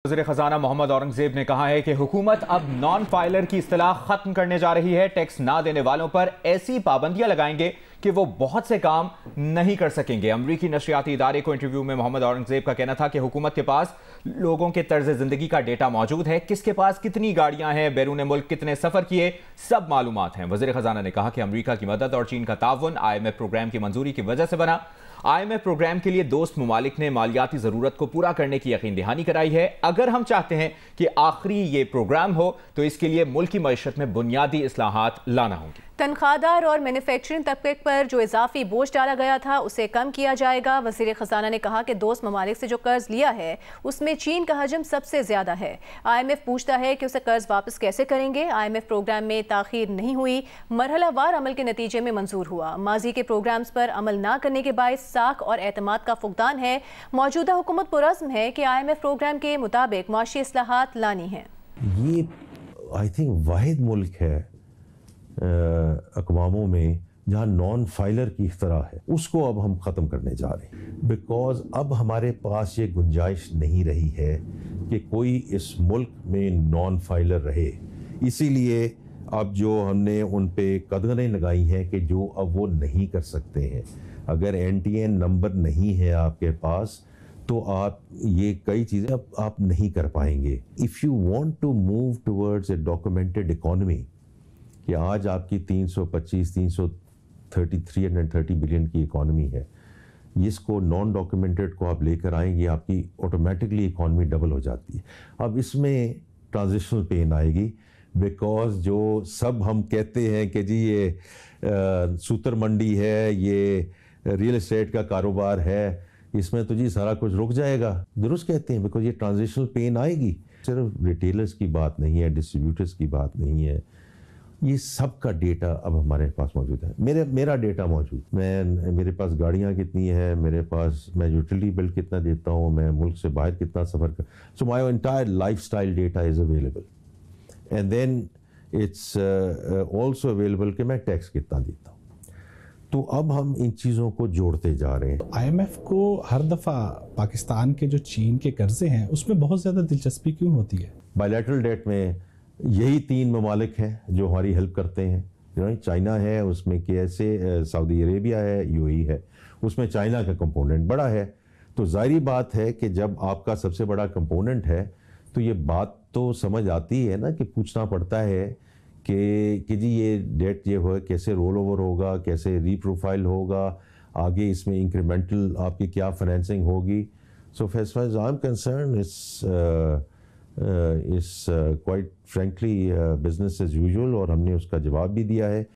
وزیر خزانہ محمد اورنگزیب نے کہا ہے کہ حکومت اب نان فائلر کی اصطلاح ختم کرنے جا رہی ہے۔ ٹیکس نہ دینے والوں پر ایسی پابندیاں لگائیں گے کہ وہ بہت سے کام نہیں کر سکیں گے۔ امریکی نشریاتی ادارے کو انٹرویو میں محمد اورنگزیب کا کہنا تھا کہ حکومت کے پاس لوگوں کے طرز زندگی کا ڈیٹا موجود ہے، کس کے پاس کتنی گاڑیاں ہیں، بیرون ملک کتنے سفر کیے، سب معلومات ہیں۔ وزیر خزانہ نے کہا کہ امریکہ کی مدد اور چین کا تعاون IMF پروگرام کی منظوری کی وجہ سے بنا۔ IMF پروگرام کے لیے دوست ممالک نے مالیاتی ضرورت کو پورا کرنے کی یقین دہانی کرائی ہے۔ اگر ہم چاہتے ہیں کہ آخری یہ پروگرام ہو تو اس کے لیے ملکی معیشت میں بنیادی اصلاحات لانا ہوں گی۔ تنخواہ دار اور مینوفیکچرنگ طبقے پر جو اضافی بوجھ ڈالا گیا تھا اسے کم کیا جائے گا۔ وزیر خزانہ نے کہا کہ دوست ممالک سے جو قرض لیا ہے اس میں چین کا حجم سب سے زیادہ ہے۔ IMF پوچھتا ہے کہ اسے قرض واپس کیسے کریں گے۔ IMF پروگرام میں تاخیر نہیں ہوئی، مرحلہ وار عمل کے نتیجے میں منظور ہوا۔ ماضی کے پروگرامز پر عمل نہ کرنے کے باعث ساکھ اور اعتماد کا فقدان ہے۔ موجودہ حکومت پرعزم ہے کہ IMF پروگرام کے مطابق معاشی اصلاحات لانی ہیں۔ یہ آئی تھنک واحد ملک ہے اقواموں میں جہاں نان فائلر کی اختراع ہے، اس کو اب ہم ختم کرنے جا رہے ہیں، بیکاز اب ہمارے پاس یہ گنجائش نہیں رہی ہے کہ کوئی اس ملک میں نان فائلر رہے۔ اسی لیے اب جو ہم نے ان پہ قدغنیں لگائی ہیں کہ جو اب وہ نہیں کر سکتے ہیں۔ اگر NTN نمبر نہیں ہے آپ کے پاس تو آپ یہ کئی چیزیں اب آپ نہیں کر پائیں گے۔ If you want to move towards a documented economy، کہ آج آپ کی 330 بلین کی اکانومی ہے، اس کو نان ڈاکومنٹڈ کو آپ لے کر آئیں گے، آپ کی آٹومیٹکلی اکانومی ڈبل ہو جاتی ہے۔ اب اس میں ٹرانزیشنل پین آئے گی، بیکاز جو سب ہم کہتے ہیں کہ جی یہ سوتر منڈی ہے، یہ ریئل اسٹیٹ کا کاروبار ہے، اس میں تو جی سارا کچھ رک جائے گا، درست کہتے ہیں، بیکاز یہ ٹرانزیشنل پین آئے گی۔ صرف ریٹیلرز کی بات نہیں ہے، ڈسٹریبیوٹرز کی بات نہیں ہے، یہ سب کا ڈیٹا اب ہمارے پاس موجود ہے۔ میرا ڈیٹا موجود، میرے پاس گاڑیاں کتنی ہیں، میرے پاس میں یوٹیلیٹی بل کتنا دیتا ہوں، میں ملک سے باہر کتنا سفر کر، so my entire life style data is available, and then it's also available کہ میں ٹیکس کتنا دیتا ہوں۔ تو اب ہم ان چیزوں کو جوڑتے جا رہے ہیں۔ IMF کو ہر دفعہ پاکستان کے جو چین کے قرضے ہیں اس میں بہت زیادہ دلچسپی کیوں ہوتی ہے؟ بائیلیٹرل ڈیٹ میں یہی 3 ممالک ہیں جو ہماری ہیلپ کرتے ہیں۔ چائنا ہے، اس میں کیسے سعودی عربیہ ہے، UAE ہے، اس میں چائنا کا کمپوننٹ بڑا ہے۔ تو ظاہری بات ہے کہ جب آپ کا سب سے بڑا کمپوننٹ ہے تو یہ بات تو سمجھ آتی ہے نا کہ پوچھنا پڑتا ہے کہ جی یہ ڈیٹ یہ ہو کیسے رول اوور ہوگا، کیسے ری پروفائل ہوگا، آگے اس میں انکریمنٹل آپ کی کیا فائنینسنگ ہوگی۔ سو as far as I'm concerned it's quite frankly business as usual، اور ہم نے اس کا جواب بھی دیا ہے۔